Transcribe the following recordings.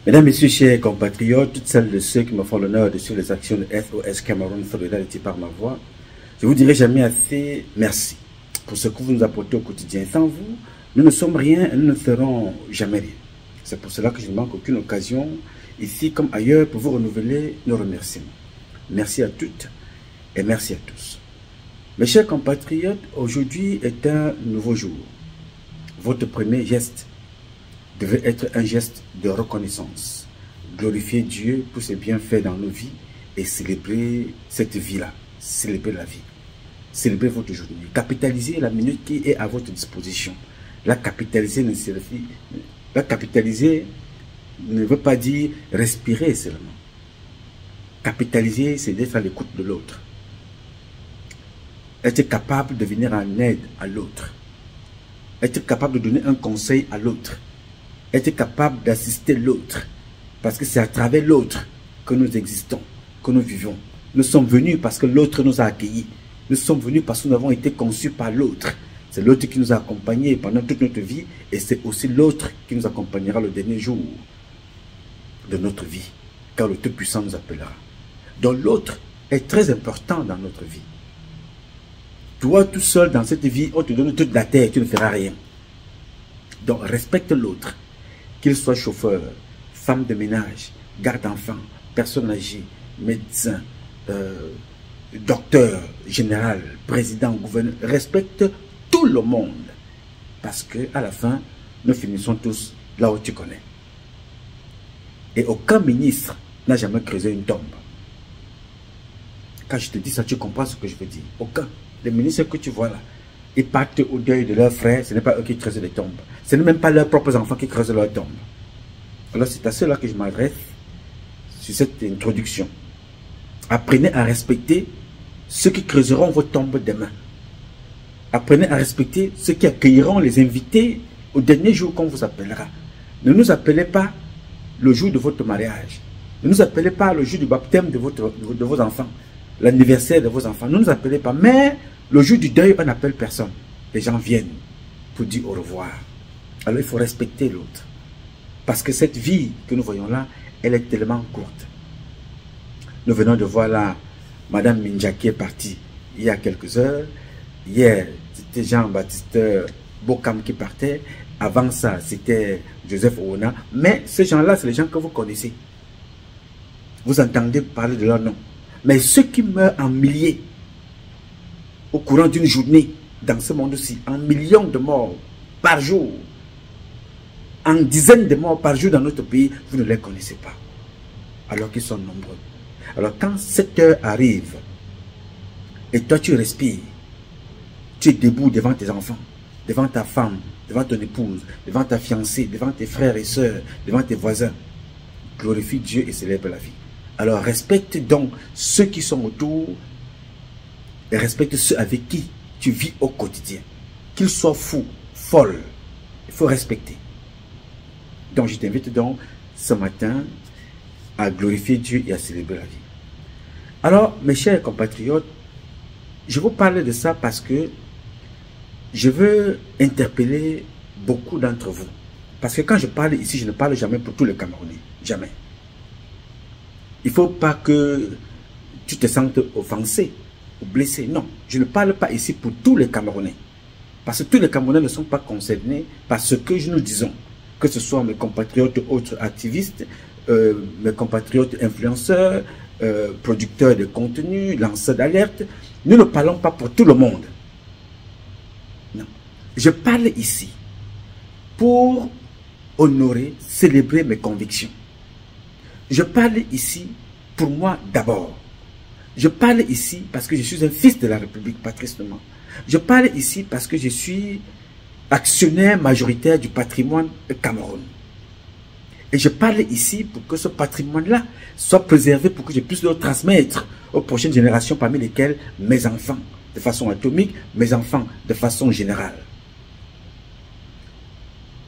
Mesdames, Messieurs, chers compatriotes, toutes celles et ceux qui me font l'honneur de suivre les actions de SOS Cameroun Solidarité par ma voix, je vous dirai jamais assez merci pour ce que vous nous apportez au quotidien. Sans vous, nous ne sommes rien et nous ne serons jamais rien. C'est pour cela que je ne manque aucune occasion, ici comme ailleurs, pour vous renouveler nos remerciements. Merci à toutes et merci à tous. Mes chers compatriotes, aujourd'hui est un nouveau jour. Votre premier geste devait être un geste de reconnaissance. Glorifier Dieu pour ses bienfaits dans nos vies et célébrer cette vie-là. Célébrer la vie. Célébrer votre journée. Capitaliser la minute qui est à votre disposition. La capitaliser ne veut pas dire respirer seulement. Capitaliser, c'est d'être à l'écoute de l'autre. Être capable de venir en aide à l'autre. Être capable de donner un conseil à l'autre. Être capable d'assister l'autre. Parce que c'est à travers l'autre que nous existons, que nous vivons. Nous sommes venus parce que l'autre nous a accueillis. Nous sommes venus parce que nous avons été conçus par l'autre. C'est l'autre qui nous a accompagnés pendant toute notre vie et c'est aussi l'autre qui nous accompagnera le dernier jour de notre vie, car le Tout-Puissant nous appellera. Donc l'autre est très important dans notre vie. Toi tout seul dans cette vie, on te donne toute la terre, tu ne feras rien. Donc respecte l'autre, qu'il soit chauffeur, femme de ménage, garde-enfant, personne âgée, médecin, docteur, général, président, gouverneur, respecte tout le monde. Parce que à la fin, nous finissons tous là où tu connais. Et aucun ministre n'a jamais creusé une tombe. Quand je te dis ça, tu comprends ce que je veux dire. Aucun. Les ministres que tu vois là, ils partent au deuil de leurs frères, ce n'est pas eux qui creusent les tombes. Ce n'est même pas leurs propres enfants qui creusent leurs tombes. Alors c'est à ceux-là que je m'adresse sur cette introduction. Apprenez à respecter ceux qui creuseront vos tombes demain. Apprenez à respecter ceux qui accueilleront les invités au dernier jour qu'on vous appellera. Ne nous appelez pas le jour de votre mariage. Ne nous appelez pas le jour du baptême de vos enfants, l'anniversaire de vos enfants. Ne nous appelez pas. Mais le jour du deuil, on n'appelle personne. Les gens viennent pour dire au revoir. Alors il faut respecter l'autre. Parce que cette vie que nous voyons là, elle est tellement courte. Nous venons de voir là, Madame Minja qui est partie il y a quelques heures. Hier, c'était Jean-Baptiste Bokam qui partait. Avant ça, c'était Joseph Oona. Mais ces gens-là, c'est les gens que vous connaissez. Vous entendez parler de leur nom. Mais ceux qui meurent en milliers au courant d'une journée dans ce monde-ci, en millions de morts par jour, en dizaines de morts par jour dans notre pays, vous ne les connaissez pas. Alors qu'ils sont nombreux. Alors quand cette heure arrive, et toi tu respires, tu es debout devant tes enfants, devant ta femme, devant ton épouse, devant ta fiancée, devant tes frères et sœurs, devant tes voisins, glorifie Dieu et célèbre la vie. Alors respecte donc ceux qui sont autour et respecte ceux avec qui tu vis au quotidien. Qu'ils soient fous, folles, il faut respecter. Donc je t'invite donc ce matin à glorifier Dieu et à célébrer la vie. Alors mes chers compatriotes, je vous parle de ça parce que je veux interpeller beaucoup d'entre vous. Parce que quand je parle ici, je ne parle jamais pour tous les Camerounais. Jamais. Il ne faut pas que tu te sentes offensé ou blessé. Non, je ne parle pas ici pour tous les Camerounais. Parce que tous les Camerounais ne sont pas concernés par ce que nous disons. Que ce soit mes compatriotes autres activistes, mes compatriotes influenceurs, producteurs de contenu, lanceurs d'alerte. Nous ne parlons pas pour tout le monde. Non. Je parle ici pour honorer, célébrer mes convictions. Je parle ici pour moi d'abord. Je parle ici parce que je suis un fils de la République, Patrice Lumumba. Je parle ici parce que je suis actionnaire majoritaire du patrimoine du Cameroun. Et je parle ici pour que ce patrimoine-là soit préservé, pour que je puisse le transmettre aux prochaines générations, parmi lesquelles mes enfants, de façon atomique, mes enfants, de façon générale.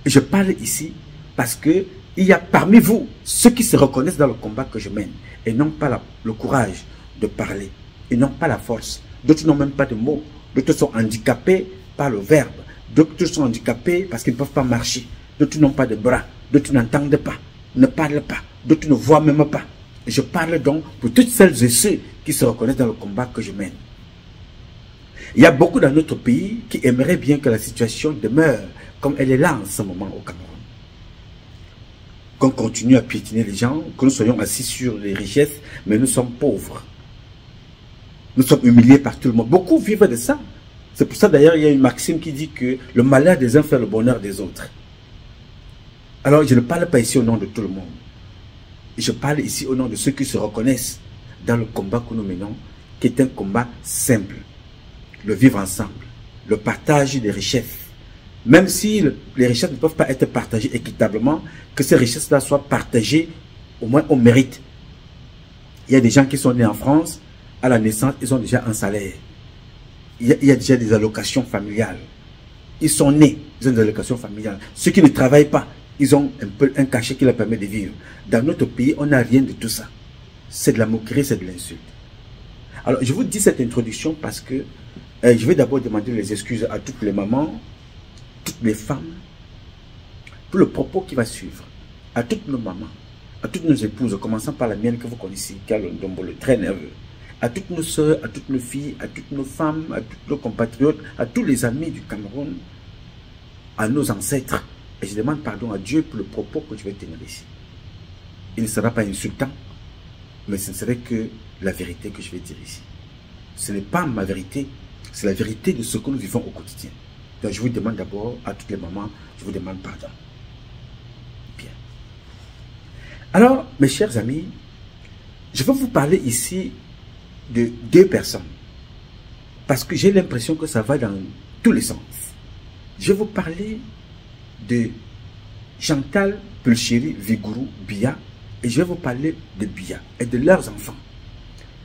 Et je parle ici parce que il y a parmi vous ceux qui se reconnaissent dans le combat que je mène et n'ont pas le courage de parler. Ils n'ont pas la force. D'autres n'ont même pas de mots. D'autres sont handicapés par le verbe. D'autres sont handicapés parce qu'ils ne peuvent pas marcher. D'autres n'ont pas de bras. D'autres n'entendent pas. ne parlent pas, d'autres ne voient même pas. Je parle donc pour toutes celles et ceux qui se reconnaissent dans le combat que je mène. Il y a beaucoup dans notre pays qui aimeraient bien que la situation demeure comme elle est là en ce moment au Cameroun. Qu'on continue à piétiner les gens, que nous soyons assis sur les richesses, mais nous sommes pauvres. Nous sommes humiliés par tout le monde. Beaucoup vivent de ça. C'est pour ça d'ailleurs il y a une maxime qui dit que le malheur des uns fait le bonheur des autres. Alors je ne parle pas ici au nom de tout le monde. Je parle ici au nom de ceux qui se reconnaissent dans le combat que nous menons, qui est un combat simple. Le vivre ensemble, le partage des richesses. Même si les richesses ne peuvent pas être partagées équitablement, que ces richesses-là soient partagées au moins au mérite. Il y a des gens qui sont nés en France, à la naissance, ils ont déjà un salaire. Il y a déjà des allocations familiales. Ils sont nés, ils ont des allocations familiales. Ceux qui ne travaillent pas, ils ont un peu un cachet qui leur permet de vivre. Dans notre pays, on n'a rien de tout ça. C'est de la moquerie, c'est de l'insulte. Alors, je vous dis cette introduction parce que je vais d'abord demander les excuses à toutes les mamans, toutes les femmes, pour le propos qui va suivre. À toutes nos mamans, à toutes nos épouses, commençant par la mienne que vous connaissez, qui a le ndombolo très nerveux. À toutes nos soeurs, à toutes nos filles, à toutes nos femmes, à tous nos compatriotes, à tous les amis du Cameroun, à nos ancêtres. Et je demande pardon à Dieu pour le propos que je vais tenir ici. Il ne sera pas insultant, mais ce ne serait que la vérité que je vais dire ici. Ce n'est pas ma vérité, c'est la vérité de ce que nous vivons au quotidien. Donc je vous demande d'abord, à toutes les mamans, je vous demande pardon. Bien. Alors, mes chers amis, je vais vous parler ici de deux personnes. Parce que j'ai l'impression que ça va dans tous les sens. Je vais vous parler de Chantal Pulchéry Vigouroux Biya et je vais vous parler de Biya et de leurs enfants.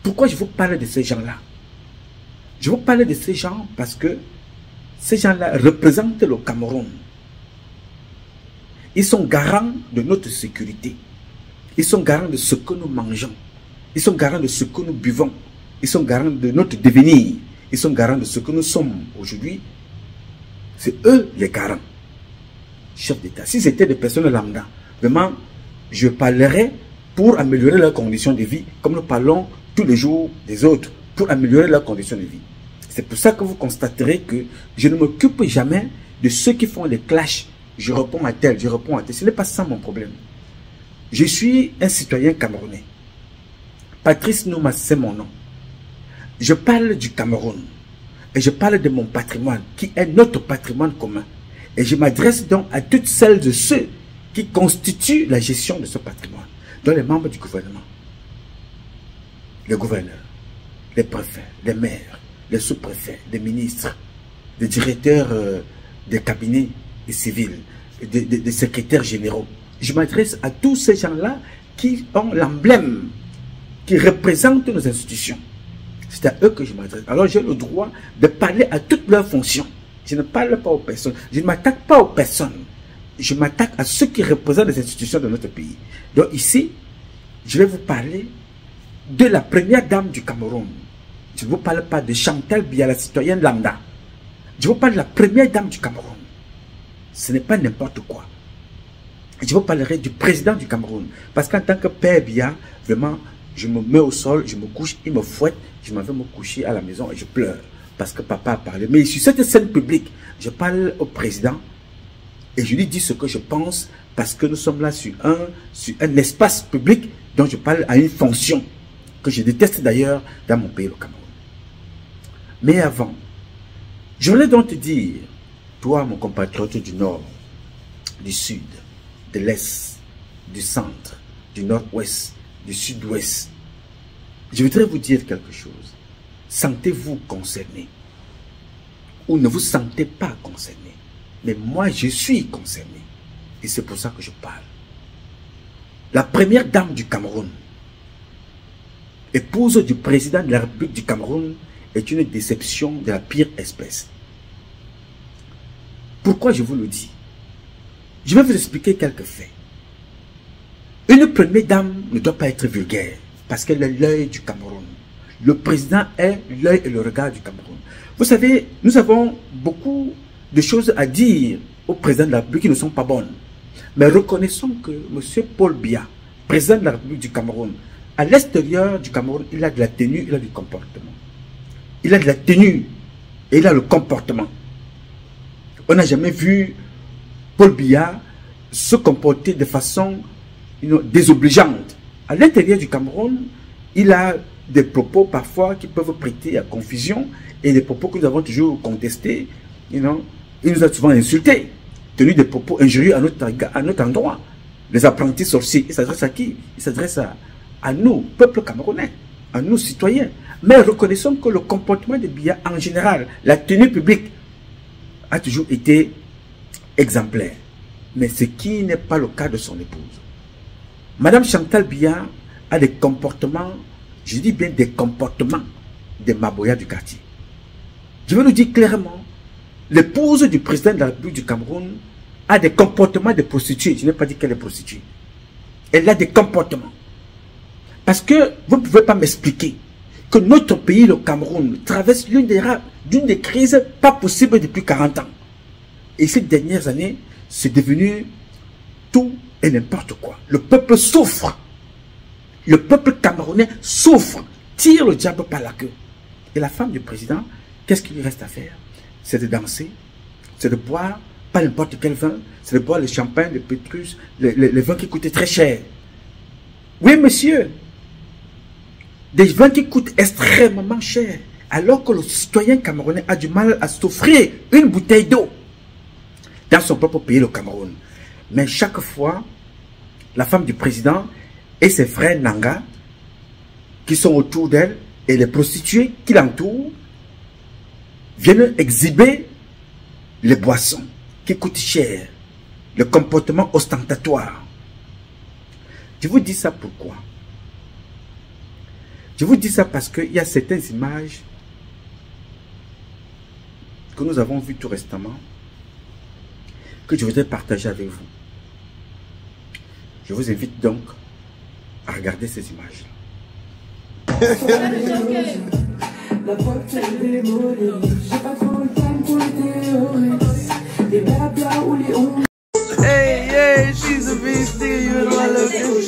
Pourquoi je vous parle de ces gens-là? Je vous parle de ces gens parce que ces gens-là représentent le Cameroun. Ils sont garants de notre sécurité. Ils sont garants de ce que nous mangeons. Ils sont garants de ce que nous buvons. Ils sont garants de notre devenir. Ils sont garants de ce que nous sommes aujourd'hui. C'est eux les garants. Chef d'État. Si c'était des personnes lambda, vraiment, je parlerais pour améliorer leurs conditions de vie, comme nous parlons tous les jours des autres, pour améliorer leurs conditions de vie. C'est pour ça que vous constaterez que je ne m'occupe jamais de ceux qui font des clashs. Je réponds à tel, je réponds à tel. Ce n'est pas ça mon problème. Je suis un citoyen camerounais. Patrice Nouma, c'est mon nom. Je parle du Cameroun. Et je parle de mon patrimoine, qui est notre patrimoine commun. Et je m'adresse donc à toutes celles et ceux qui constituent la gestion de ce patrimoine. Dont les membres du gouvernement. Les gouverneurs, les préfets, les maires, les sous-préfets, les ministres, les directeurs des cabinets civils, des secrétaires généraux. Je m'adresse à tous ces gens-là qui ont l'emblème, qui représentent nos institutions. C'est à eux que je m'adresse. Alors j'ai le droit de parler à toutes leurs fonctions. Je ne parle pas aux personnes. Je ne m'attaque pas aux personnes. Je m'attaque à ceux qui représentent les institutions de notre pays. Donc ici, je vais vous parler de la première dame du Cameroun. Je ne vous parle pas de Chantal Biya, la citoyenne lambda. Je vous parle de la première dame du Cameroun. Ce n'est pas n'importe quoi. Je vous parlerai du président du Cameroun. Parce qu'en tant que père Biya, vraiment, je me mets au sol, je me couche, il me fouette, je m'en vais me coucher à la maison et je pleure. Parce que papa a parlé. Mais sur cette scène publique, je parle au président et je lui dis ce que je pense parce que nous sommes là sur un espace public dont je parle à une fonction que je déteste d'ailleurs dans mon pays, le Cameroun. Mais avant, je voulais donc te dire, toi mon compatriote du Nord, du Sud, de l'Est, du Centre, du Nord-Ouest, du Sud-Ouest, je voudrais vous dire quelque chose. Sentez-vous concerné ou ne vous sentez pas concerné. Mais moi, je suis concerné. Et c'est pour ça que je parle. La première dame du Cameroun, épouse du président de la République du Cameroun, est une déception de la pire espèce. Pourquoi je vous le dis? Je vais vous expliquer quelques faits. Une première dame ne doit pas être vulgaire parce qu'elle est l'œil du Cameroun. Le président est l'œil et le regard du Cameroun. Vous savez, nous avons beaucoup de choses à dire au président de la République qui ne sont pas bonnes. Mais reconnaissons que M. Paul Biya, président de la République du Cameroun, à l'extérieur du Cameroun, il a de la tenue, il a du comportement. Il a de la tenue et il a le comportement. On n'a jamais vu Paul Biya se comporter de façon désobligeante. À l'intérieur du Cameroun, il a des propos parfois qui peuvent prêter à confusion et des propos que nous avons toujours contestés. Il nous a souvent insultés, tenu des propos injurieux à notre endroit. Les apprentis sorciers, il s'adresse à qui? Il s'adresse à nous, peuple camerounais, à nous, citoyens. Mais reconnaissons que le comportement de Biya en général, la tenue publique, a toujours été exemplaire. Mais ce qui n'est pas le cas de son épouse. Madame Chantal Biya a des comportements, je dis bien des comportements des Maboya du quartier. Je veux nous dire clairement, l'épouse du président de la République du Cameroun a des comportements de prostituée. Je n'ai pas dit qu'elle est prostituée. Elle a des comportements. Parce que vous ne pouvez pas m'expliquer que notre pays, le Cameroun, traverse l'une des crises pas possibles depuis 40 ans. Et ces dernières années, c'est devenu tout et n'importe quoi. Le peuple souffre. Le peuple camerounais souffre. Tire le diable par la queue. Et la femme du président, qu'est-ce qu'il lui reste à faire? C'est de danser, c'est de boire, pas n'importe quel vin, c'est de boire le champagne, le pétrus, les vins qui coûtaient très cher. Oui, monsieur. Des vins qui coûtent extrêmement cher. Alors que le citoyen camerounais a du mal à s'offrir une bouteille d'eau dans son propre pays, le Cameroun. Mais chaque fois, la femme du président et ses frères Nanga, qui sont autour d'elle, et les prostituées qui l'entourent, viennent exhiber les boissons qui coûtent cher, le comportement ostentatoire. Je vous dis ça pourquoi? Je vous dis ça parce qu'il y a certaines images que nous avons vues tout récemment que je voudrais partager avec vous. Je vous invite donc à regarder ces images. Hey, yeah, she's a beast, you know I love you.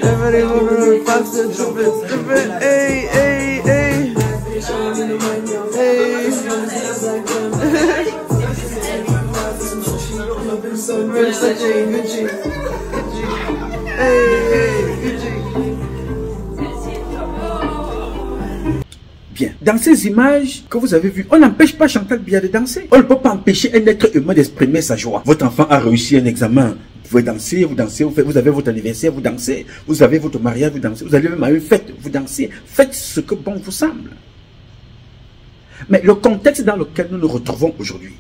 Everybody moving faster, tripping. Hey, hey, hey. Hey. Versace, Gucci. Hey, Gucci. Bien, dans ces images que vous avez vues, on n'empêche pas Chantal Biya de danser. On ne peut pas empêcher un être humain d'exprimer sa joie. Votre enfant a réussi un examen, vous pouvez danser, vous avez votre anniversaire, vous dansez, vous avez votre mariage, vous dansez, vous allez même à une fête, vous dansez, faites ce que bon vous semble. Mais le contexte dans lequel nous nous retrouvons aujourd'hui,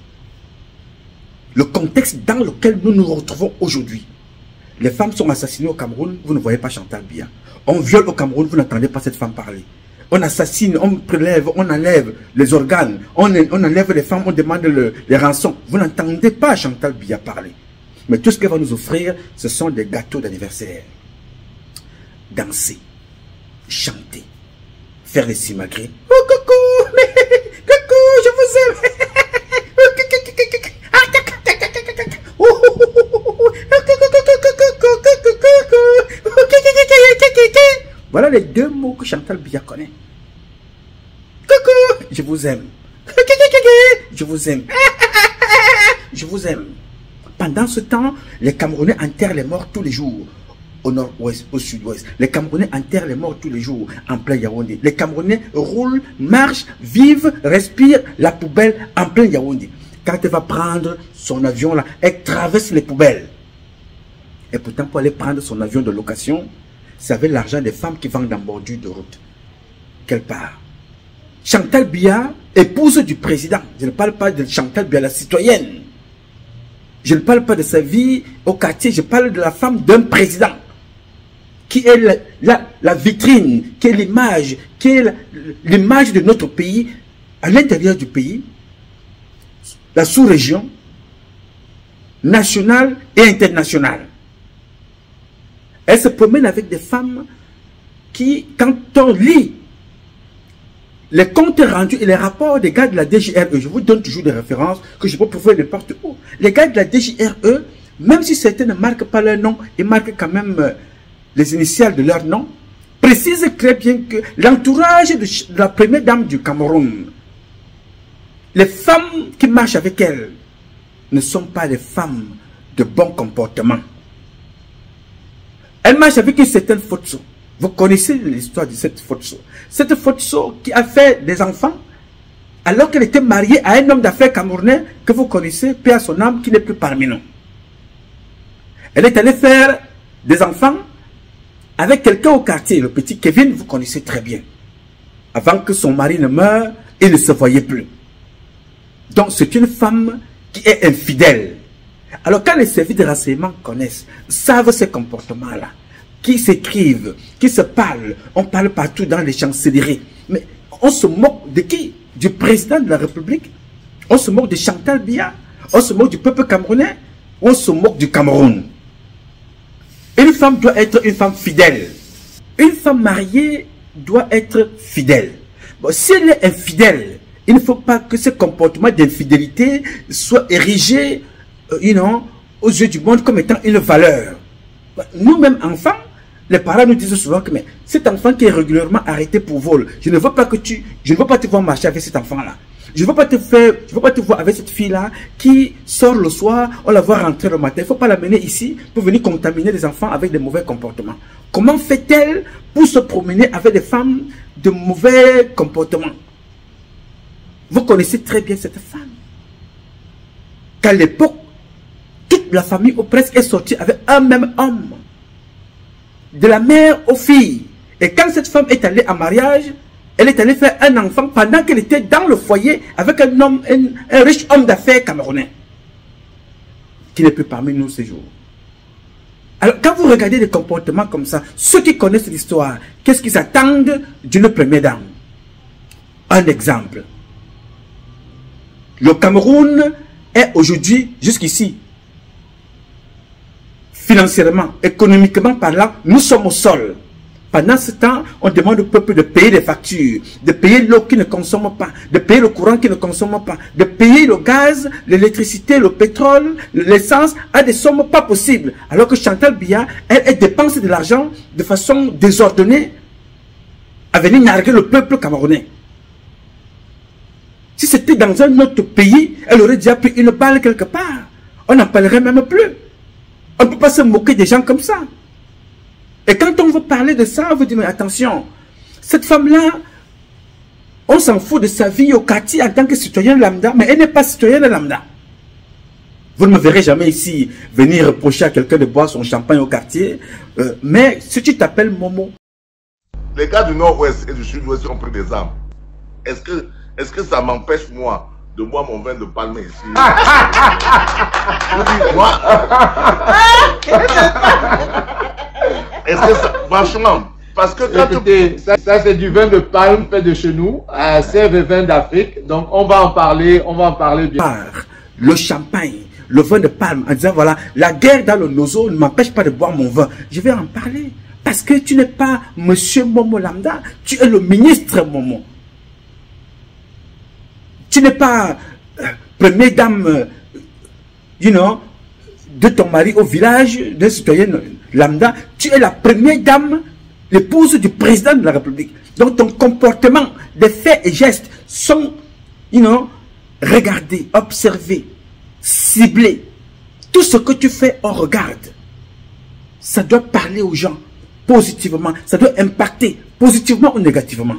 les femmes sont assassinées au Cameroun, vous ne voyez pas Chantal Biya. On viole au Cameroun, vous n'entendez pas cette femme parler. On assassine, on prélève, on enlève les organes, on enlève les femmes, on demande les rançons. Vous n'entendez pas Chantal Biya parler. Mais tout ce qu'elle va nous offrir, ce sont des gâteaux d'anniversaire. Danser, chanter, faire des simagrées. Oh coucou, coucou, je vous aime. Voilà les deux mots que Chantal Biya connaît. Coucou, je vous aime. Je vous aime. Je vous aime. Pendant ce temps, les Camerounais enterrent les morts tous les jours. Au nord-ouest, au sud-ouest. Les Camerounais enterrent les morts tous les jours en plein Yaoundé. Les Camerounais roulent, marchent, vivent, respirent la poubelle en plein Yaoundé. Quand elle va prendre son avion là, elle traverse les poubelles. Et pourtant, pour aller prendre son avion de location, c'est avec l'argent des femmes qui vendent en bordure de route qu'elle part. Chantal Biya, épouse du président. Je ne parle pas de Chantal Biya, la citoyenne. Je ne parle pas de sa vie au quartier. Je parle de la femme d'un président qui est la vitrine, qui est l'image, de notre pays, à l'intérieur du pays, la sous-région, nationale et internationale. Elle se promène avec des femmes qui, quand on lit les comptes rendus et les rapports des gars de la DGRE, je vous donne toujours des références que je peux prouver n'importe où. Les gars de la DGRE, même si certains ne marquent pas leur nom, ils marquent quand même les initiales de leur nom, précisent très bien que l'entourage de la première dame du Cameroun, les femmes qui marchent avec elle, ne sont pas des femmes de bon comportement. Elles marchent avec une certaine Fotso. Vous connaissez l'histoire de cette Fotso. Cette Fotso qui a fait des enfants alors qu'elle était mariée à un homme d'affaires camerounais que vous connaissez, paix à son âme, qui n'est plus parmi nous. Elle est allée faire des enfants avec quelqu'un au quartier, le petit Kevin, vous connaissez très bien. Avant que son mari ne meure, il ne se voyait plus. Donc c'est une femme qui est infidèle. Alors quand les services de renseignement connaissent, savent ces comportements-là, qui s'écrivent, qui se parlent, on parle partout dans les chancelleries. Mais on se moque de qui? Du président de la République? On se moque de Chantal Biya? On se moque du peuple camerounais? On se moque du Cameroun? Une femme doit être une femme fidèle. Une femme mariée doit être fidèle. Bon, si elle est infidèle, il ne faut pas que ce comportement d'infidélité soit érigé, aux yeux du monde comme étant une valeur. Nous-mêmes, enfants, les parents nous disent souvent que mais cet enfant qui est régulièrement arrêté pour vol, je ne veux pas te voir marcher avec cet enfant-là. Je ne veux pas te voir avec cette fille-là qui sort le soir, on la voit rentrer le matin. Il ne faut pas l'amener ici pour venir contaminer les enfants avec des mauvais comportements. Comment fait-elle pour se promener avec des femmes de mauvais comportements? Vous connaissez très bien cette femme. Qu'à l'époque, toute la famille ou presque est sortie avec un même homme. De la mère aux filles. Et quand cette femme est allée en mariage, elle est allée faire un enfant pendant qu'elle était dans le foyer avec un homme, un riche homme d'affaires camerounais. Qui n'est plus parmi nous ces jours. Alors quand vous regardez des comportements comme ça, ceux qui connaissent l'histoire, qu'est-ce qu'ils attendent d'une première dame? Un exemple. Le Cameroun est aujourd'hui, jusqu'ici, financièrement, économiquement parlant, nous sommes au sol. Pendant ce temps, on demande au peuple de payer les factures, de payer l'eau qui ne consomme pas, de payer le courant qui ne consomme pas, de payer le gaz, l'électricité, le pétrole, l'essence, à des sommes pas possibles. Alors que Chantal Biya, elle dépense de l'argent de façon désordonnée à venir narguer le peuple camerounais. Si c'était dans un autre pays, elle aurait déjà pris une balle quelque part. On n'en parlerait même plus. On ne peut pas se moquer des gens comme ça. Et quand on veut parler de ça, on vous dit, mais attention, cette femme-là, on s'en fout de sa vie au quartier en tant que citoyenne lambda, mais elle n'est pas citoyenne lambda. Vous ne me verrez jamais ici venir reprocher à quelqu'un de boire son champagne au quartier, mais si tu t'appelles Momo. Les gars du nord-ouest et du sud-ouest ont pris des armes. Est-ce que ça m'empêche, moi, de boire mon vin de palme ici? Moi, est-ce que ça, franchement, parce que quand écoutez, ça c'est du vin de palme fait de chez nous, c'est le vin d'Afrique, donc on va en parler bien. Le champagne, le vin de palme, en disant voilà, la guerre dans le nozo ne m'empêche pas de boire mon vin. Je vais en parler, parce que tu n'es pas monsieur Momo Lambda, tu es le ministre Momo. Tu n'es pas première dame, de ton mari au village, de citoyenne lambda. Tu es la première dame, l'épouse du président de la République. Donc ton comportement, des faits et gestes sont, regardés, observés, ciblés. Tout ce que tu fais, on regarde. Ça doit parler aux gens positivement. Ça doit impacter positivement ou négativement.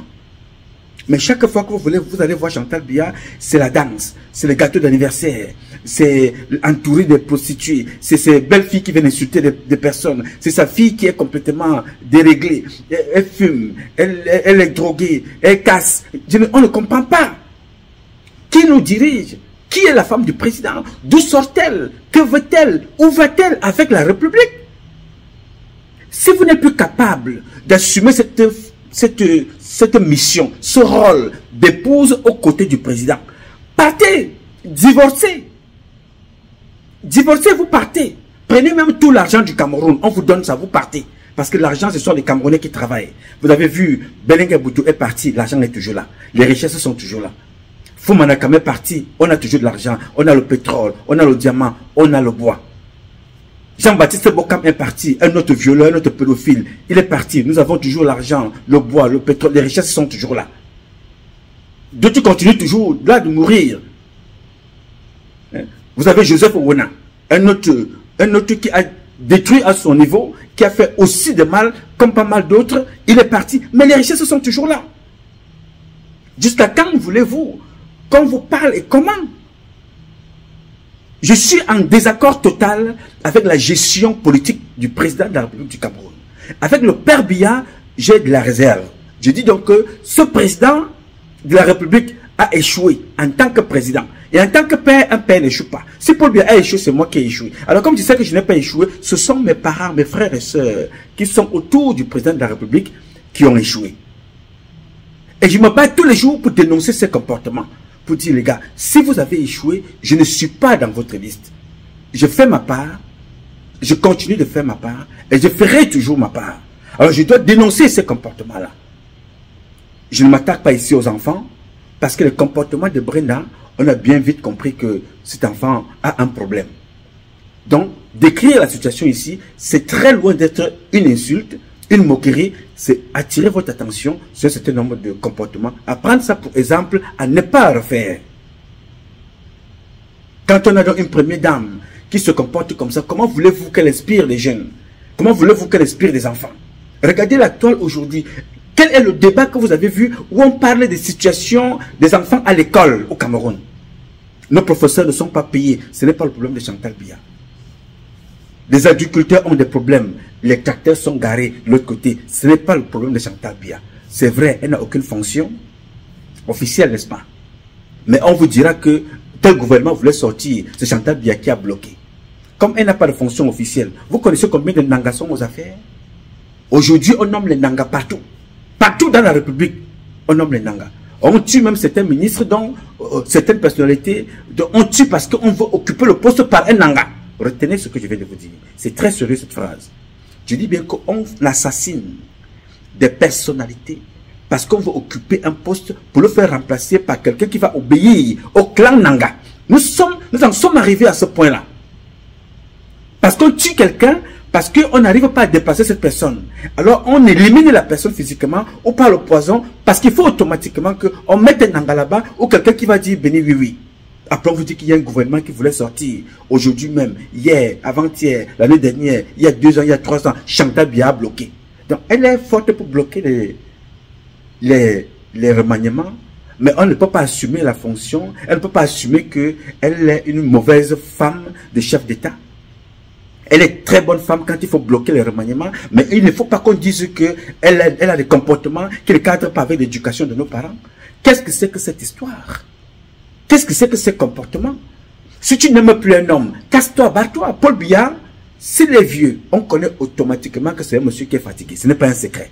Mais chaque fois que vous allez voir Chantal Biya, c'est la danse, c'est le gâteau d'anniversaire, c'est entouré de prostituées, c'est ces belles filles qui viennent insulter des personnes, c'est sa fille qui est complètement déréglée, elle fume, elle est droguée, elle casse. On ne comprend pas. Qui nous dirige? Qui est la femme du président? D'où sort-elle? Que veut-elle? Où va-t-elle avec la République? Si vous n'êtes plus capable d'assumer cette mission, ce rôle d'épouse aux côtés du président, partez, divorcez. Divorcez, vous partez. Prenez même tout l'argent du Cameroun, on vous donne ça, vous partez. Parce que l'argent, ce sont les Camerounais qui travaillent. Vous avez vu, Belenga Boutou est parti, l'argent est toujours là. Les richesses sont toujours là. Foumanakam est parti, on a toujours de l'argent. On a le pétrole, on a le diamant, on a le bois. Jean-Baptiste Bokam est parti, un autre violeur, un autre pédophile. Il est parti, nous avons toujours l'argent, le bois, le pétrole, les richesses sont toujours là. D'autres continuent toujours là de mourir. Vous avez Joseph Owona, un autre qui a détruit à son niveau, qui a fait aussi de mal, comme pas mal d'autres. Il est parti, mais les richesses sont toujours là. Jusqu'à quand voulez-vous qu'on vous parle et comment? Je suis en désaccord total avec la gestion politique du président de la République du Cameroun. Avec le père Biya, j'ai de la réserve. Je dis donc que ce président de la République a échoué en tant que président. Et en tant que père, un père n'échoue pas. Si Paul Biya a échoué, c'est moi qui ai échoué. Alors comme tu sais que je n'ai pas échoué, ce sont mes parents, mes frères et sœurs qui sont autour du président de la République qui ont échoué. Et je me bats tous les jours pour dénoncer ces comportements. Pour dire, les gars, si vous avez échoué, je ne suis pas dans votre liste. Je fais ma part, je continue de faire ma part, et je ferai toujours ma part. Alors je dois dénoncer ces comportements-là. Je ne m'attaque pas ici aux enfants, parce que le comportement de Brenda, on a bien vite compris que cet enfant a un problème. Donc, décrire la situation ici, c'est très loin d'être une insulte, une moquerie, c'est attirer votre attention sur un certain nombre de comportements, à prendre ça pour exemple, à ne pas refaire. Quand on a donc une première dame qui se comporte comme ça, comment voulez-vous qu'elle inspire les jeunes? Comment voulez-vous qu'elle inspire les enfants? Regardez la toile aujourd'hui. Quel est le débat que vous avez vu où on parle des situations des enfants à l'école au Cameroun? Nos professeurs ne sont pas payés. Ce n'est pas le problème de Chantal Biya. Les agriculteurs ont des problèmes. Les tracteurs sont garés de l'autre côté. Ce n'est pas le problème de Chantal Biya. C'est vrai, elle n'a aucune fonction officielle, n'est-ce pas? Mais on vous dira que tel gouvernement voulait sortir. C'est Chantal Biya qui a bloqué. Comme elle n'a pas de fonction officielle, vous connaissez combien de Nangas sont aux affaires? Aujourd'hui, on nomme les Nangas partout. Partout dans la République, on nomme les Nangas. On tue même certains ministres, dont certaines personnalités, on tue parce qu'on veut occuper le poste par un Nanga. Retenez ce que je viens de vous dire. C'est très sérieux cette phrase. Je dis bien qu'on assassine des personnalités parce qu'on veut occuper un poste pour le faire remplacer par quelqu'un qui va obéir au clan Nanga. Nous en sommes arrivés à ce point-là. Parce qu'on tue quelqu'un, parce qu'on n'arrive pas à dépasser cette personne. Alors on élimine la personne physiquement ou par le poison, parce qu'il faut automatiquement qu'on mette un Nanga là-bas ou quelqu'un qui va dire béni oui oui. Après on vous dit qu'il y a un gouvernement qui voulait sortir. Aujourd'hui même, hier, avant-hier, l'année dernière, il y a 2 ans, il y a 3 ans, Chantal Biya a bloqué. Donc elle est forte pour bloquer les remaniements, mais on ne peut pas assumer la fonction, elle ne peut pas assumer qu'elle est une mauvaise femme de chef d'État. Elle est très bonne femme quand il faut bloquer les remaniements, mais il ne faut pas qu'on dise qu'elle a des comportements qui ne cadrent pas avec l'éducation de nos parents. Qu'est-ce que c'est que cette histoire? Qu'est-ce que c'est que ces comportements? Si tu n'aimes plus un homme, casse-toi, barre-toi. Paul Biya, s'il est vieux, on connaît automatiquement que c'est un monsieur qui est fatigué. Ce n'est pas un secret.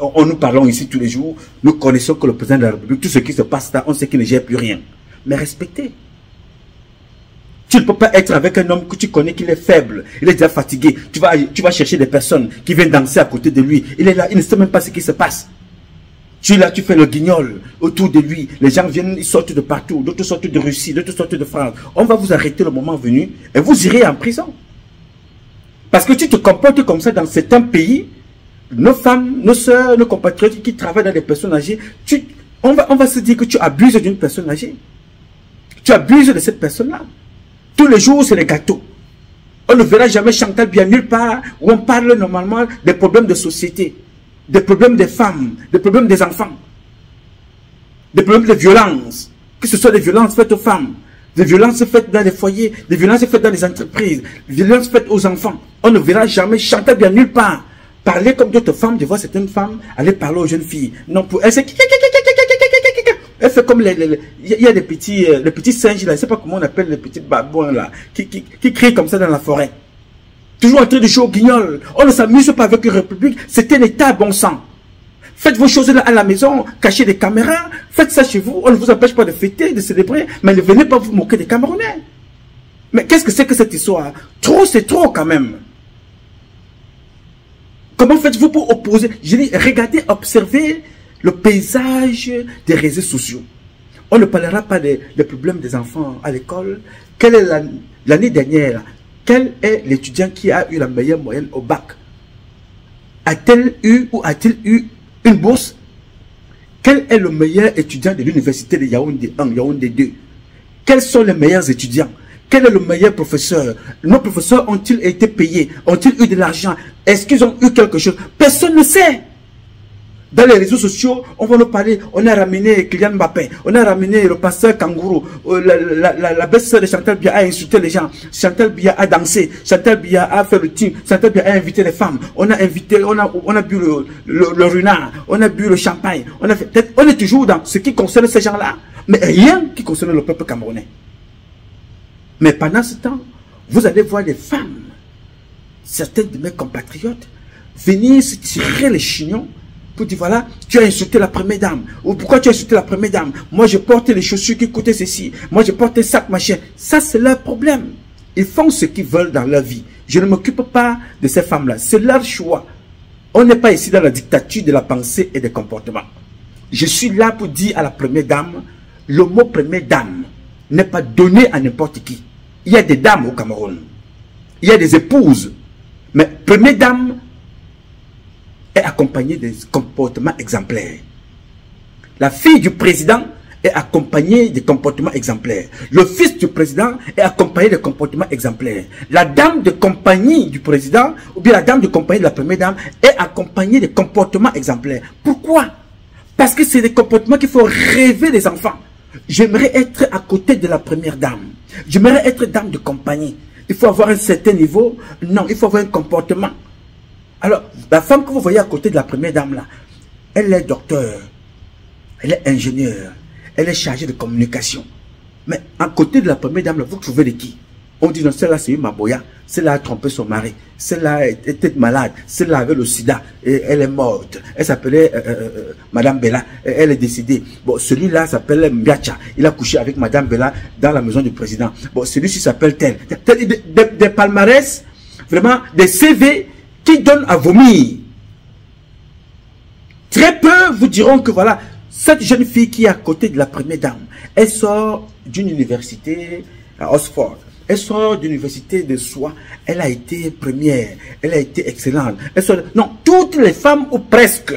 Nous parlons ici tous les jours, nous connaissons que le président de la République, tout ce qui se passe là, on sait qu'il ne gère plus rien. Mais respectez. Tu ne peux pas être avec un homme que tu connais qu'il est faible, il est déjà fatigué. Tu vas chercher des personnes qui viennent danser à côté de lui. Il est là, il ne sait même pas ce qui se passe. Tu es là, tu fais le guignol autour de lui. Les gens viennent, ils sortent de partout. D'autres sortent de Russie, d'autres sortent de France. On va vous arrêter le moment venu et vous irez en prison. Parce que tu te comportes comme ça dans certains pays. Nos femmes, nos soeurs, nos compatriotes qui travaillent dans des personnes âgées, on va se dire que tu abuses d'une personne âgée. Tu abuses de cette personne-là. Tous les jours, c'est les gâteaux. On ne verra jamais Chantal Biya nulle part où on parle normalement des problèmes de société, des problèmes des femmes, des problèmes des enfants, des problèmes de violence, que ce soit des violences faites aux femmes, des violences faites dans les foyers, des violences faites dans les entreprises, des violences faites aux enfants. On ne verra jamais Chantal Biya nulle part parler comme d'autres femmes. Je vois certaines femmes aller parler aux jeunes filles. Non, pour elles, c'est... Elle fait comme il y a des petits singes là, je ne sais pas comment on appelle les petits babouins là, qui crient comme ça dans la forêt. Toujours en train de jouer au guignol. On ne s'amuse pas avec une république, c'est un état bon sang. Faites vos choses là à la maison, cachez des caméras, faites ça chez vous, on ne vous empêche pas de fêter, de célébrer, mais ne venez pas vous moquer des Camerounais. Mais qu'est-ce que c'est que cette histoire? Trop, c'est trop quand même. Comment faites-vous pour opposer? Je dis, regardez, observez le paysage des réseaux sociaux. On ne parlera pas des problèmes des enfants à l'école. Quelle est l'année dernière? Quel est l'étudiant qui a eu la meilleure moyenne au bac? A-t-il eu ou a-t-il eu une bourse? Quel est le meilleur étudiant de l'université de Yaoundé 1, Yaoundé 2? Quels sont les meilleurs étudiants? Quel est le meilleur professeur? Nos professeurs ont-ils été payés? Ont-ils eu de l'argent? Est-ce qu'ils ont eu quelque chose? Personne ne sait. Dans les réseaux sociaux, on va nous parler, on a ramené Kylian Mbappé, on a ramené le pasteur Kangourou, la belle-sœur de Chantal Biya a insulté les gens, Chantal Biya a dansé, Chantal Biya a fait le team, Chantal Biya a invité les femmes, on a invité, on a bu le renard, on a bu le champagne, on est toujours dans ce qui concerne ces gens-là, mais rien qui concerne le peuple camerounais. Mais pendant ce temps, vous allez voir des femmes, certaines de mes compatriotes, venir se tirer les chignons pour dire voilà, tu as insulté la première dame. Ou pourquoi tu as insulté la première dame? Moi, je porte les chaussures qui coûtaient ceci. Moi, je porte un sac machin. Ça, c'est leur problème. Ils font ce qu'ils veulent dans leur vie. Je ne m'occupe pas de ces femmes-là. C'est leur choix. On n'est pas ici dans la dictature de la pensée et des comportements. Je suis là pour dire à la première dame, le mot première dame n'est pas donné à n'importe qui. Il y a des dames au Cameroun. Il y a des épouses. Mais première dame est accompagnée des comportements exemplaires. La fille du président est accompagnée des comportements exemplaires. Le fils du président est accompagné des comportements exemplaires. La dame de compagnie du président, ou bien la dame de compagnie de la première dame, est accompagnée des comportements exemplaires. Pourquoi? Parce que c'est des comportements qu'il faut rêver les enfants. J'aimerais être à côté de la première dame. J'aimerais être dame de compagnie. Il faut avoir un certain niveau. Non, il faut avoir un comportement. Alors, la femme que vous voyez à côté de la première dame là, elle est docteur, elle est ingénieure, elle est chargée de communication. Mais à côté de la première dame là, vous trouvez de qui? On dit non, celle-là c'est une Maboya, celle-là a trompé son mari, celle-là était malade, celle-là avait le sida, et elle est morte. Elle s'appelait Madame Bella, elle est décédée. Bon, celui-là s'appelle Mbiacha, il a couché avec Madame Bella dans la maison du président. Bon, celui-ci s'appelle tel. Des palmarès, vraiment, des CV qui donnent à vomir. Très peu vous diront que voilà, cette jeune fille qui est à côté de la première dame, elle sort d'une université à Oxford. Elle sort d'une université de soi, elle a été première, elle a été excellente. Non, toutes les femmes, ou presque,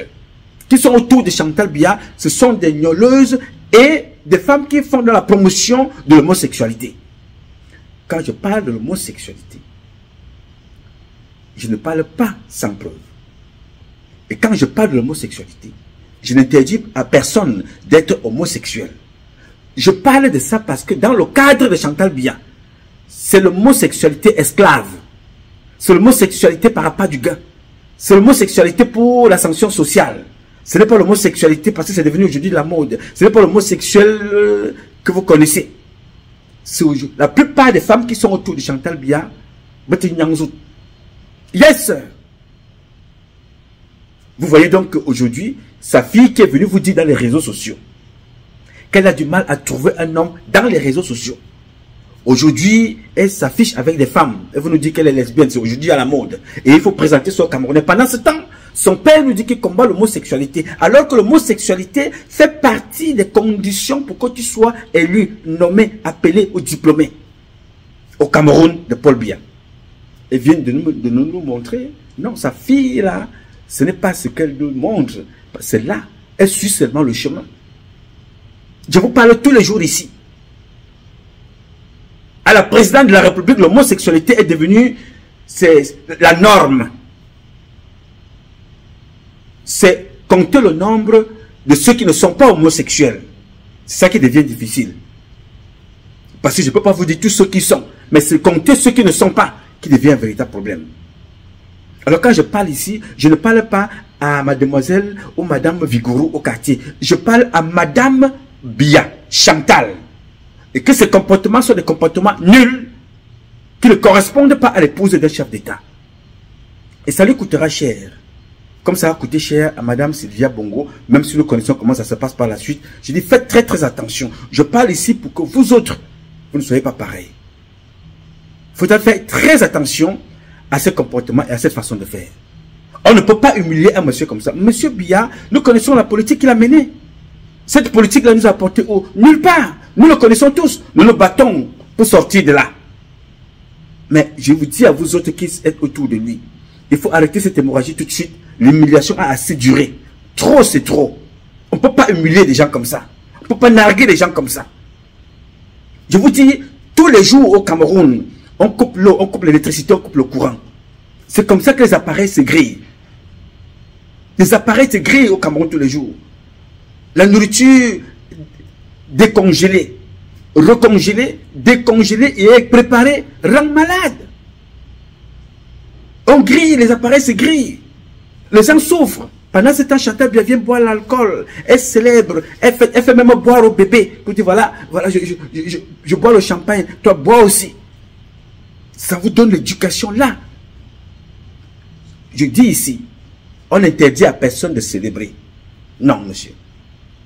qui sont autour de Chantal Biya, ce sont des gnoleuses et des femmes qui font de la promotion de l'homosexualité. Quand je parle de l'homosexualité, je ne parle pas sans preuve. Et quand je parle de l'homosexualité, je n'interdis à personne d'être homosexuel. Je parle de ça parce que dans le cadre de Chantal Biya, c'est l'homosexualité esclave. C'est l'homosexualité par rapport du gain. C'est l'homosexualité pour l'ascension sociale. Ce n'est pas l'homosexualité parce que c'est devenu aujourd'hui la mode. Ce n'est pas l'homosexuel que vous connaissez. La plupart des femmes qui sont autour de Chantal Biya, yes! Vous voyez donc qu'aujourd'hui, sa fille qui est venue vous dire dans les réseaux sociaux qu'elle a du mal à trouver un homme dans les réseaux sociaux. Aujourd'hui, elle s'affiche avec des femmes. Elle vous nous dit qu'elle est lesbienne. C'est aujourd'hui à la mode. Et il faut présenter son Camerounais. Pendant ce temps, son père nous dit qu'il combat l'homosexualité. Alors que l'homosexualité fait partie des conditions pour que tu sois élu, nommé, appelé ou diplômé. Au Cameroun de Paul Biya. Elle vient de nous montrer. Non, sa fille là, ce n'est pas ce qu'elle nous montre. C'est là. Elle suit seulement le chemin. Je vous parle tous les jours ici. À la présidente de la République, l'homosexualité est devenue la norme. C'est compter le nombre de ceux qui ne sont pas homosexuels. C'est ça qui devient difficile. Parce que je ne peux pas vous dire tous ceux qui sont, mais c'est compter ceux qui ne sont pas qui devient un véritable problème. Alors quand je parle ici, je ne parle pas à mademoiselle ou madame Vigourou au quartier. Je parle à madame Biya, Chantal. Et que ces comportements sont des comportements nuls qui ne correspondent pas à l'épouse d'un chef d'État. Et ça lui coûtera cher. Comme ça a coûté cher à madame Sylvia Bongo, même si nous connaissons comment ça se passe par la suite. Je dis faites très très attention. Je parle ici pour que vous autres, vous ne soyez pas pareils. Il faudra faire très attention à ces comportements et à cette façon de faire. On ne peut pas humilier un monsieur comme ça. Monsieur Biya, nous connaissons la politique qu'il a menée. Cette politique-là nous a porté où? Nulle part. Nous le connaissons tous. Nous nous battons pour sortir de là. Mais je vous dis à vous autres qui êtes autour de lui, il faut arrêter cette hémorragie tout de suite. L'humiliation a assez duré. Trop, c'est trop. On ne peut pas humilier des gens comme ça. On ne peut pas narguer des gens comme ça. Je vous dis, tous les jours au Cameroun, on coupe l'eau, on coupe l'électricité, on coupe le courant. C'est comme ça que les appareils se grillent. Les appareils se grillent au Cameroun tous les jours. La nourriture décongelée, recongelée, décongelée et préparée rend malade. On grille, les appareils se grillent. Les gens souffrent. Pendant ce temps, Chantal Biya vient boire l'alcool. Elle célèbre. Elle fait même boire au bébé. Pour dire, voilà, je bois le champagne. Toi, bois aussi. Ça vous donne l'éducation là. Je dis ici, on interdit à personne de célébrer. Non, monsieur.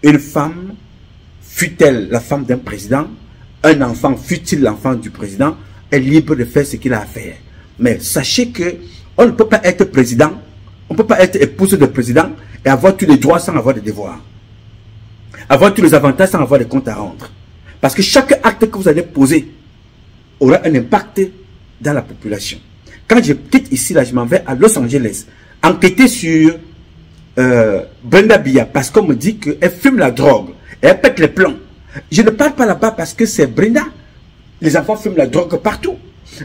Une femme, fût-elle la femme d'un président, un enfant, fût-il l'enfant du président, est libre de faire ce qu'il a à faire. Mais sachez que on ne peut pas être président, on ne peut pas être épouse de président et avoir tous les droits sans avoir de devoirs. Avoir tous les avantages sans avoir de comptes à rendre. Parce que chaque acte que vous allez poser aura un impact dans la population. Quand je quitte ici, là, je m'en vais à Los Angeles, enquêter sur Brenda Biya, parce qu'on me dit qu'elle fume la drogue, et elle pète les plombs. Je ne parle pas là-bas parce que c'est Brenda. Les enfants fument la drogue partout.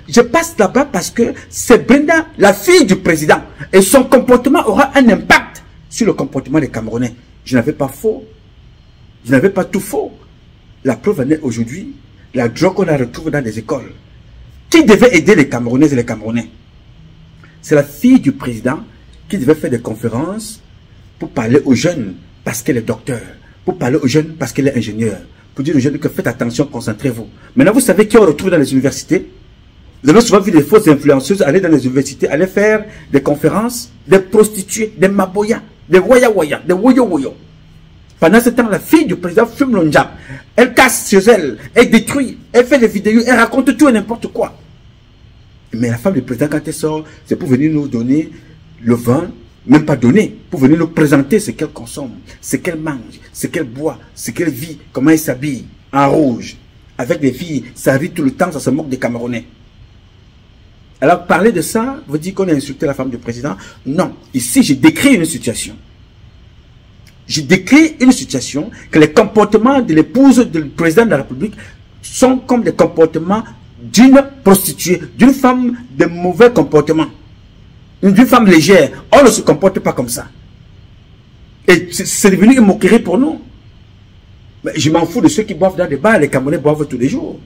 Je passe là-bas parce que c'est Brenda, la fille du président. Et son comportement aura un impact sur le comportement des Camerounais. Je n'avais pas faux. Je n'avais pas tout faux. La preuve en est aujourd'hui, la drogue qu'on a retrouvée dans les écoles. Qui devait aider les Camerounaises et les Camerounais? C'est la fille du président qui devait faire des conférences pour parler aux jeunes parce qu'elle est docteur, pour parler aux jeunes parce qu'elle est ingénieure, pour dire aux jeunes que faites attention, concentrez-vous. Maintenant, vous savez qui on retrouve dans les universités? Vous avez souvent vu des fausses influenceuses aller dans les universités, aller faire des conférences, des prostituées, des maboya, des waya-waya, des woyo-woyo. Pendant ce temps, la fille du président fume le njab. Elle casse chez elle, elle détruit, elle fait des vidéos, elle raconte tout et n'importe quoi. Mais la femme du président, quand elle sort, c'est pour venir nous donner le vin, même pas donner, pour venir nous présenter ce qu'elle consomme, ce qu'elle mange, ce qu'elle boit, ce qu'elle vit, comment elle s'habille, en rouge. Avec les filles, ça rit tout le temps, ça se moque des Camerounais. Alors, parler de ça, vous dire qu'on a insulté la femme du président? Non. Ici, je décris une situation. Je décris une situation que les comportements de l'épouse du président de la République sont comme des comportements d'une prostituée, d'une femme de mauvais comportement, d'une femme légère. On ne se comporte pas comme ça. Et c'est devenu une moquerie pour nous. Mais je m'en fous de ceux qui boivent dans des bars. Les Camerounais boivent tous les jours.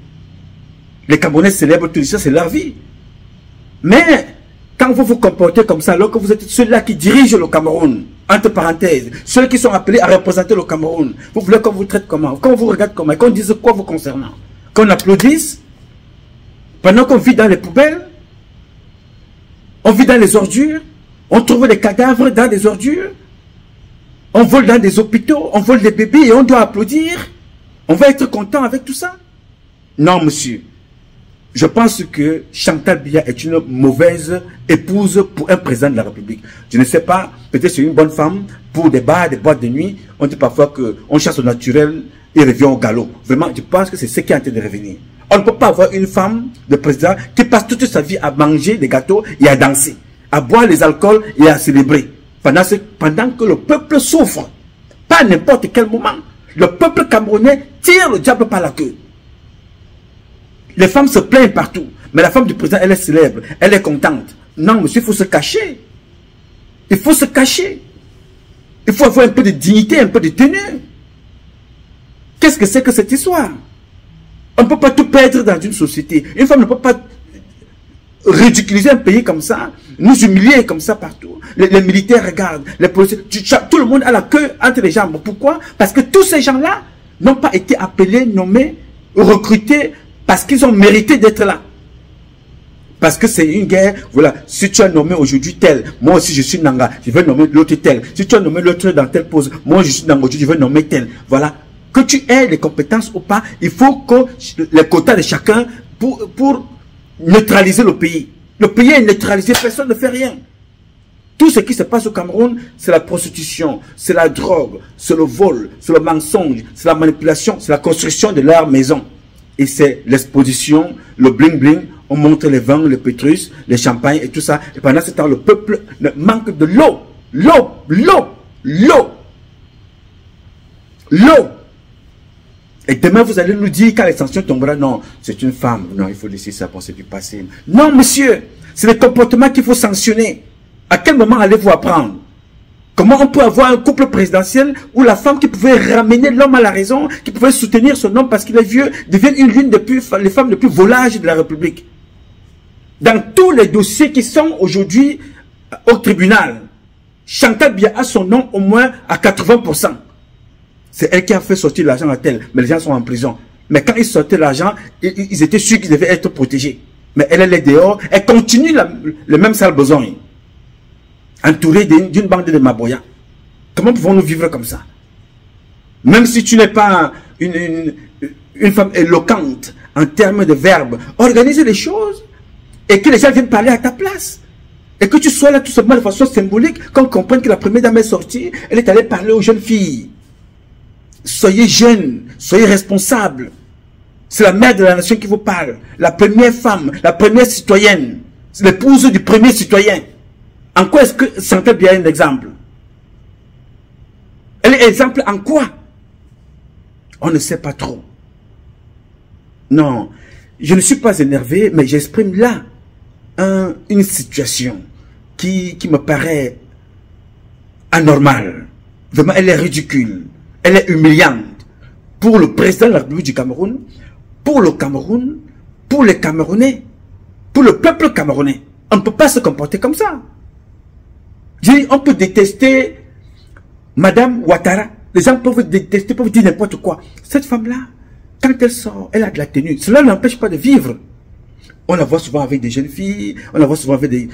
Les Camerounais célèbrent tout ça, c'est leur vie. Mais quand vous vous comportez comme ça, alors que vous êtes ceux-là qui dirigent le Cameroun, entre parenthèses, ceux qui sont appelés à représenter le Cameroun, vous voulez qu'on vous traite comment, qu'on vous regarde comment, qu'on dise quoi vous concernant, qu'on applaudisse, pendant qu'on vit dans les poubelles, on vit dans les ordures, on trouve des cadavres dans des ordures, on vole dans des hôpitaux, on vole des bébés et on doit applaudir, on va être content avec tout ça? Non, monsieur. Je pense que Chantal Biya est une mauvaise épouse pour un président de la République. Je ne sais pas, peut-être c'est une bonne femme pour des bars, des boîtes de nuit. On dit parfois qu'on chasse au naturel et revient au galop. Vraiment, je pense que c'est ce qui est en train de revenir. On ne peut pas avoir une femme de président qui passe toute sa vie à manger des gâteaux et à danser, à boire les alcools et à célébrer. Pendant que le peuple souffre, pas à n'importe quel moment, le peuple camerounais tire le diable par la queue. Les femmes se plaignent partout. Mais la femme du président, elle est célèbre. Elle est contente. Non, monsieur, il faut se cacher. Il faut se cacher. Il faut avoir un peu de dignité, un peu de tenue. Qu'est-ce que c'est que cette histoire? On ne peut pas tout perdre dans une société. Une femme ne peut pas ridiculiser un pays comme ça, nous humilier comme ça partout. Les militaires regardent, les policiers, tout le monde a la queue entre les jambes. Pourquoi? Parce que tous ces gens-là n'ont pas été appelés, nommés, recrutés, parce qu'ils ont mérité d'être là. Parce que c'est une guerre, voilà, si tu as nommé aujourd'hui tel, moi aussi je suis Nanga, je vais nommer l'autre tel. Si tu as nommé l'autre dans telle pose, moi je suis Nanga aujourd'hui, je vais nommer tel. Voilà. Que tu aies les compétences ou pas, il faut que les quotas de chacun pour neutraliser le pays. Le pays est neutralisé, personne ne fait rien. Tout ce qui se passe au Cameroun, c'est la prostitution, c'est la drogue, c'est le vol, c'est le mensonge, c'est la manipulation, c'est la construction de leur maison. Et c'est l'exposition, le bling-bling, on montre les vins, le pétrus, les champagnes et tout ça. Et pendant ce temps, le peuple manque de l'eau. L'eau. Et demain, vous allez nous dire, quand les sanctions tomberont, non, c'est une femme. Non, il faut laisser ça pour c'est du passé. Non, monsieur, c'est le comportement qu'il faut sanctionner. À quel moment allez-vous apprendre? Comment on peut avoir un couple présidentiel où la femme qui pouvait ramener l'homme à la raison, qui pouvait soutenir son homme parce qu'il est vieux, devient l'une des les femmes les plus volages de la République? Dans tous les dossiers qui sont aujourd'hui au tribunal, Chantal Biya a son nom au moins à 80%. C'est elle qui a fait sortir l'argent à tel, mais les gens sont en prison. Mais quand ils sortaient l'argent, ils étaient sûrs qu'ils devaient être protégés. Mais elle est dehors, elle continue le même sale besoin. Entourée d'une bande de maboyas. Comment pouvons-nous vivre comme ça? Même si tu n'es pas une femme éloquente en termes de verbes, organise les choses et que les gens viennent parler à ta place. Et que tu sois là tout simplement de façon symbolique, qu'on comprenne que la première dame est sortie, elle est allée parler aux jeunes filles. Soyez jeunes, soyez responsables. C'est la mère de la nation qui vous parle. La première femme, la première citoyenne, c'est l'épouse du premier citoyen. En quoi est-ce que Chantal Biya est un exemple? Elle est exemple en quoi? On ne sait pas trop. Non, je ne suis pas énervé, mais j'exprime là une situation qui me paraît anormale. Vraiment, elle est ridicule. Elle est humiliante pour le président de la République du Cameroun, pour le Cameroun, pour les Camerounais, pour le peuple camerounais. On ne peut pas se comporter comme ça. On peut détester Madame Ouattara. Les gens peuvent détester, peuvent dire n'importe quoi. Cette femme-là, quand elle sort, elle a de la tenue. Cela ne l'empêche pas de vivre. On la voit souvent avec des jeunes filles, on la voit souvent avec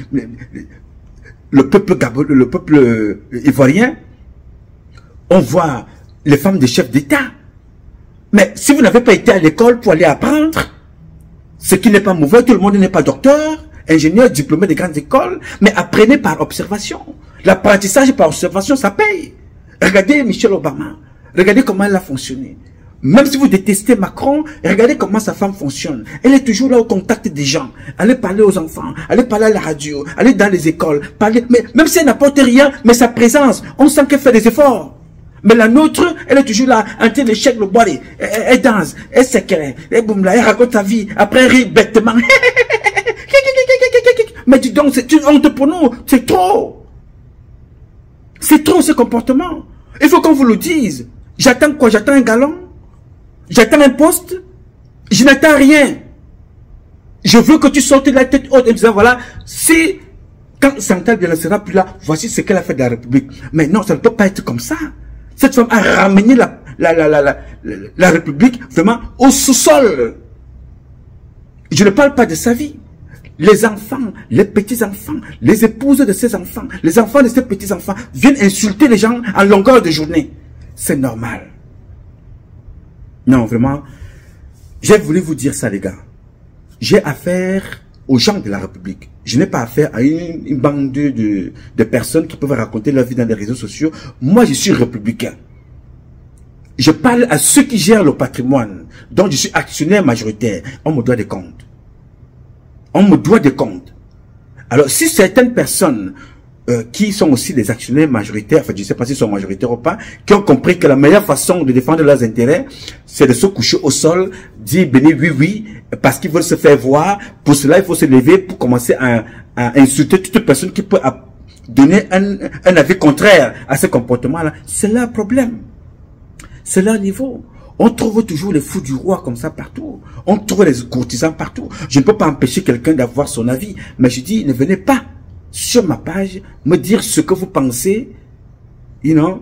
le peuple ivoirien. On voit les femmes des chefs d'État. Mais si vous n'avez pas été à l'école pour aller apprendre, ce qui n'est pas mauvais, tout le monde n'est pas docteur, ingénieur, diplômé des grandes écoles, mais apprenez par observation. L'apprentissage par observation, ça paye. Regardez Michelle Obama, regardez comment elle a fonctionné. Même si vous détestez Macron, regardez comment sa femme fonctionne. Elle est toujours là au contact des gens. Allez parler aux enfants, allez parler à la radio, allez dans les écoles, parler. Mais même si elle n'apporte rien, mais sa présence, on sent qu'elle fait des efforts. Mais la nôtre, elle est toujours là, en train de shake le body. Elle danse, elle s'éclaire, elle boum là, elle raconte sa vie. Après, elle rit bêtement. Mais dis donc, c'est une honte pour nous. C'est trop. C'est trop ce comportement. Il faut qu'on vous le dise. J'attends quoi? J'attends un galon? J'attends un poste? Je n'attends rien. Je veux que tu sortes de la tête haute et disant, voilà, si, quand Chantal Biya ne sera plus là, voici ce qu'elle a fait de la République. Mais non, ça ne peut pas être comme ça. Cette femme a ramené la République vraiment au sous-sol. Je ne parle pas de sa vie. Les enfants, les petits-enfants, les épouses de ces enfants, les enfants de ces petits-enfants viennent insulter les gens en longueur de journée. C'est normal. Non, vraiment, j'ai voulu vous dire ça, les gars. J'ai affaire aux gens de la République. Je n'ai pas affaire à une bande de personnes qui peuvent raconter leur vie dans les réseaux sociaux. Moi, je suis républicain. Je parle à ceux qui gèrent le patrimoine, dont je suis actionnaire majoritaire. On me doit des comptes. On me doit des comptes. Alors, si certaines personnes qui sont aussi des actionnaires majoritaires, enfin, je ne sais pas s'ils sont majoritaires ou pas, qui ont compris que la meilleure façon de défendre leurs intérêts, c'est de se coucher au sol, dire béni oui, parce qu'ils veulent se faire voir. Pour cela, il faut se lever pour commencer à insulter toute personne qui peut donner un avis contraire à ce comportement-là. C'est leur problème. C'est leur niveau. On trouve toujours les fous du roi comme ça partout. On trouve les courtisans partout. Je ne peux pas empêcher quelqu'un d'avoir son avis. Mais je dis, ne venez pas sur ma page me dire ce que vous pensez, et en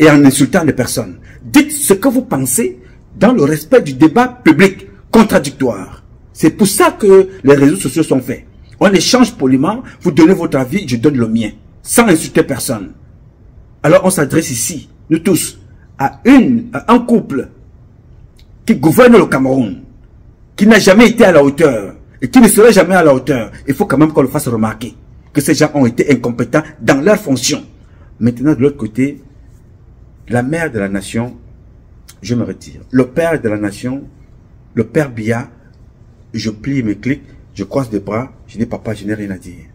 insultant les personnes. Dites ce que vous pensez dans le respect du débat public contradictoire. C'est pour ça que les réseaux sociaux sont faits. On échange poliment, vous donnez votre avis, je donne le mien, sans insulter personne. Alors on s'adresse ici, nous tous, à un couple qui gouverne le Cameroun, qui n'a jamais été à la hauteur, et qui ne sera jamais à la hauteur. Il faut quand même qu'on le fasse remarquer. que ces gens ont été incompétents dans leur fonction. Maintenant, de l'autre côté, la mère de la nation, je me retire. Le père de la nation, le père Biya, je plie mes clics, je croise les bras, je dis papa, je n'ai rien à dire.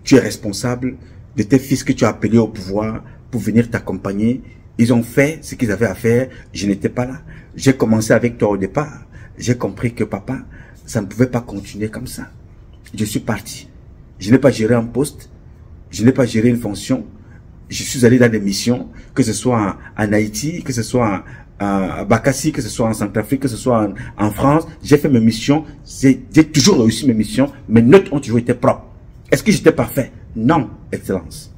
Tu es responsable de tes fils que tu as appelés au pouvoir pour venir t'accompagner. Ils ont fait ce qu'ils avaient à faire, je n'étais pas là. J'ai commencé avec toi au départ. J'ai compris que papa, ça ne pouvait pas continuer comme ça. Je suis parti. Je n'ai pas géré un poste, je n'ai pas géré une fonction. Je suis allé dans des missions, que ce soit en Haïti, que ce soit à Bakassi, que ce soit en Centrafrique, que ce soit en France. J'ai fait mes missions, j'ai toujours réussi mes missions. Mes notes ont toujours été propres. Est-ce que j'étais parfait? Non, Excellence.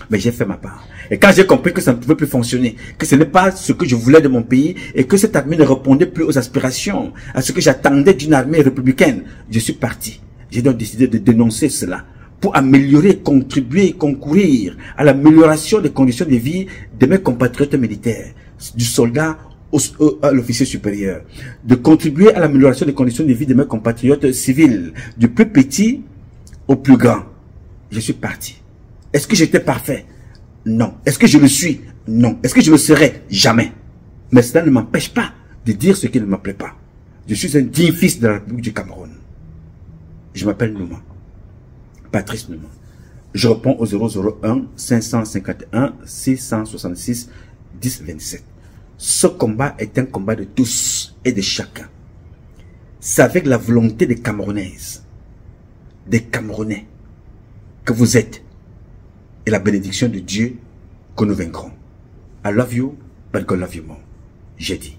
Mais j'ai fait ma part. Et quand j'ai compris que ça ne pouvait plus fonctionner, que ce n'est pas ce que je voulais de mon pays, et que cette armée ne répondait plus aux aspirations, à ce que j'attendais d'une armée républicaine, je suis parti. J'ai donc décidé de dénoncer cela, pour améliorer, contribuer, concourir à l'amélioration des conditions de vie de mes compatriotes militaires, du soldat à l'officier supérieur, de contribuer à l'amélioration des conditions de vie de mes compatriotes civils, du plus petit au plus grand. Je suis parti. Est-ce que j'étais parfait? Non. Est-ce que je le suis? Non. Est-ce que je le serai? Jamais. Mais cela ne m'empêche pas de dire ce qui ne m'appelait pas. Je suis un digne fils de la République du Cameroun. Je m'appelle Nouma. Patrice Nouma. Je réponds au 001 551 666 10 27. Ce combat est un combat de tous et de chacun. C'est avec la volonté des Camerounaises, des Camerounais que vous êtes et la bénédiction de Dieu que nous vaincrons. I love you, but God love you more. J'ai dit.